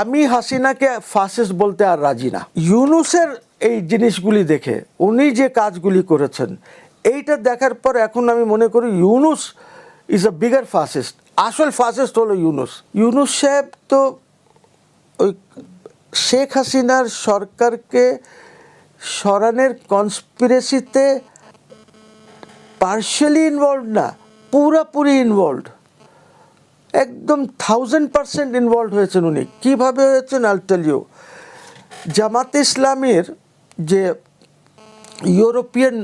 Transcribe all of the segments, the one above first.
আমি হাসিনাকে ফাসিস্ট বলতে আর রাজি না। ইউনূসের এই জিনিসগুলি দেখে উনি যে কাজগুলি করেছেন এইটা দেখার পর এখন আমি মনে করি Yunus is a bigger fascist. আসল ফাসিস্ট হলো ইউনূস। ইউনূস সাহেব তো ওই শেখ হাসিনার সরকারকে সরানোর কনস্পিরেসিতে পার্শিয়ালি ইনভলভ না, পুরোপুরি ইনভলভ, একদম 1000% ইনভলভ হয়েছেন উনি। কীভাবে হয়েছেন আল টেল ইউ। জামাতে ইসলামের যে ইউরোপিয়ান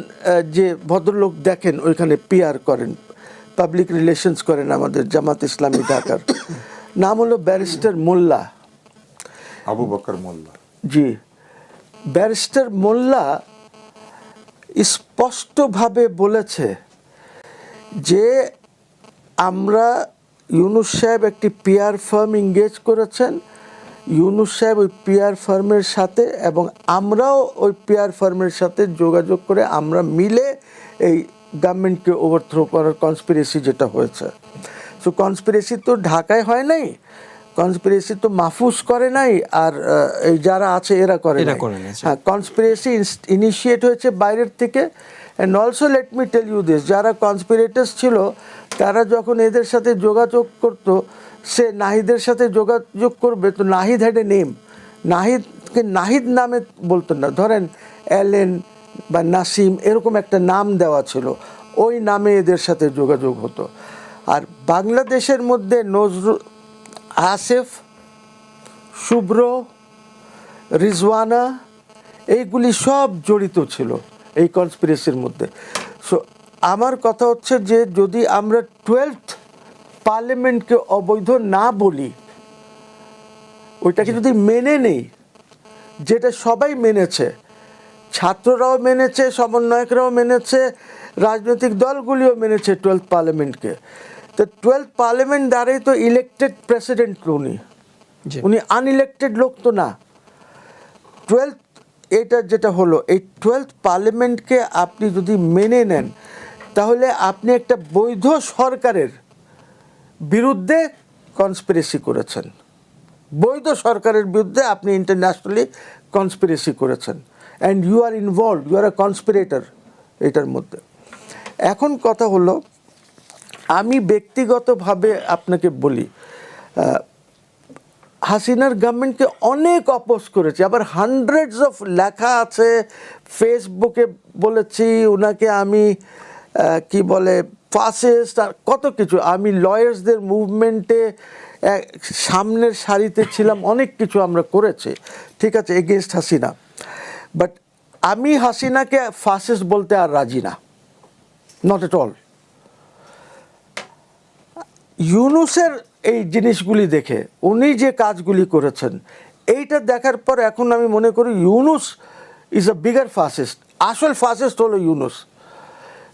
যে ভদ্রলোক দেখেন ওইখানে পিআর করেন, পাবলিক রিলেশনস করেন আমাদের জামাত ইসলামী ঢাকার, নাম হলো ব্যারিস্টার মোল্লা, আবু বকর মোল্লা। জি, ব্যারিস্টার মোল্লা স্পষ্টভাবে বলেছে যে আমরা ইউনূস সাহেব একটি পিআর ফার্ম এঙ্গেজ করেছেন, ইউনূস সাহেব ওই পিআর ফার্মের সাথে এবং আমরাও ওই পিআর ফার্মের সাথে যোগাযোগ করে আমরা মিলে এই গভর্নমেন্টকে ওভারথ্রো করার কনস্পিরেসি যেটা হয়েছে। সো কনস্পিরেসি তো ঢাকায় হয় নাই, কনস্পিরেসি তো মাহফুজ করে নাই, আর এই যারা আছে এরা করে নাই। হ্যাঁ, কনস্পিরেসি ইনিশিয়েট হয়েছে বাইরের থেকে। And also let me tell you this, যারা কনস্পিরেটার্স ছিল তারা যখন এদের সাথে যোগাযোগ করতো, সে নাহিদের সাথে যোগাযোগ করবে তো নাহিদ হ্যাড এ নেম, নাহিদকে নাহিদ নামে বলতেন না, ধরেন এলেন বা নাসিম এরকম একটা নাম দেওয়া ছিল, ওই নামে এদের সাথে যোগাযোগ হতো। আর বাংলাদেশের মধ্যে নজরুল, আসিফ, শুভ্র, রিজওয়ানা এইগুলি সব জড়িত ছিল এই কনস্পিরেসির মধ্যে। সো আমার কথা হচ্ছে যে যদি আমরা 12th পার্লামেন্টকে অবৈধ না বলি, ওইটাকে যদি মেনে নেই, যেটা সবাই মেনেছে, ছাত্ররাও মেনেছে, সমন্বয়করাও মেনেছে, রাজনৈতিক দলগুলিও মেনেছে 12th পার্লামেন্টকে, তো 12th পার্লামেন্ট দ্বারাই তো ইলেক্টেড প্রেসিডেন্ট উনি আনইলেক্টেড লোক তো না। 12th এটা যেটা হলো, এই 12th পার্লামেন্টকে আপনি যদি মেনে নেন তাহলে আপনি একটা বৈধ সরকারের বিরুদ্ধে কনস্পিরেসি করেছেন, বৈধ সরকারের বিরুদ্ধে আপনি ইন্টারন্যাশনালি কনস্পিরেসি করেছেন, and you are involve, you are a conspirator এটার মধ্যে। এখন কথা হলো, আমি ব্যক্তিগতভাবে আপনাকে বলি, হাসিনার গভর্নমেন্টকে অনেক অপোজ করেছি, আবার হান্ড্রেডস অফ লেখা আছে, ফেসবুকে বলেছি ওনাকে আমি কি বলে ফাসিস্ট আর কত কিছু। আমি লয়ার্সদের মুভমেন্টে সামনের সারিতে ছিলাম, অনেক কিছু আমরা করেছি, ঠিক আছে, এগেনস্ট হাসিনা। বাট আমি হাসিনাকে ফাসিস্ট বলতে আর রাজি না, নট এট অল। ইউনূসের এই জিনিসগুলি দেখে উনি যে কাজগুলি করেছেন এইটা দেখার পর এখন আমি মনে করি Yunus is a bigger fascist. আসল ফাসিস্ট হলো ইউনূস।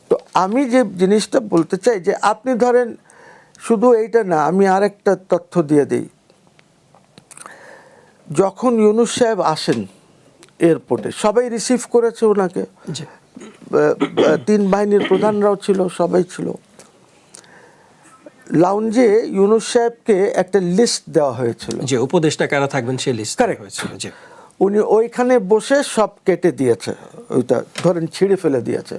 তো আমি যে জিনিসটা বলতে চাই যে আপনি ধরেন শুধু এইটা না, আমি আরেকটা তথ্য দিয়ে দিই। যখন ইউনূস সাহেব আসেন এয়ারপোর্টে, সবাই রিসিভ করেছে ওনাকে, 3 বাহিনীর প্রধানরাও ছিল, সবাই ছিল। লাউঞ্জে ইউনূস সাহেবকে একটা লিস্ট দেওয়া হয়েছিল, যে উপদেষ্টা কারা থাকবেন সেই লিস্ট হয়েছিল। উনি ওইখানে বসে সব কেটে দিয়েছে, ওইটা ধরেন ছিঁড়ে ফেলে দিয়েছে।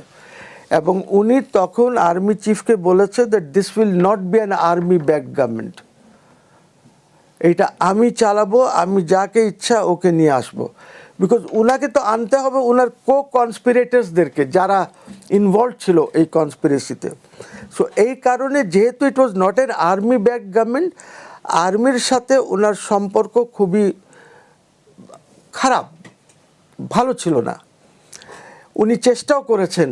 এবং উনি তখন আর্মি চিফকে বলেছে that this will not be an army back government, এইটা আমি চালাবো, আমি যাকে ইচ্ছা ওকে নিয়ে আসবো। বিকজ উনাকে তো আনতে হবে উনার কনস্পিরেটার্সদেরকে যারা ইনভলভ ছিল এই কনস্পিরেসিতে। সো এই কারণে যেহেতু it was not an army back government, আর্মির সাথে ওনার সম্পর্ক খুবই খারাপ, ভালো ছিল না। উনি চেষ্টাও করেছেন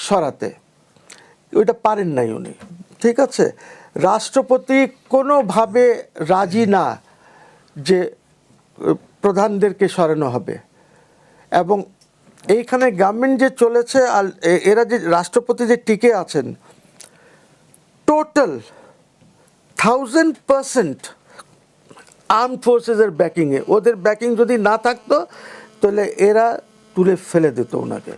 সরাতে, ওইটা পারেন নাই উনি, ঠিক আছে। রাষ্ট্রপতি কোনোভাবে রাজি না যে প্রধানদেরকে সরানো হবে। এবং এইখানে গভর্নমেন্ট যে চলেছে, এরা যে রাষ্ট্রপতি যে টিকে আছেন, টোটাল 1000% আর্মড ফোর্সেসের ব্যাকিংয়ে, ওদের ব্যাকিং যদি না থাকতো তাহলে এরা তুলে ফেলে দিত ওনাকে।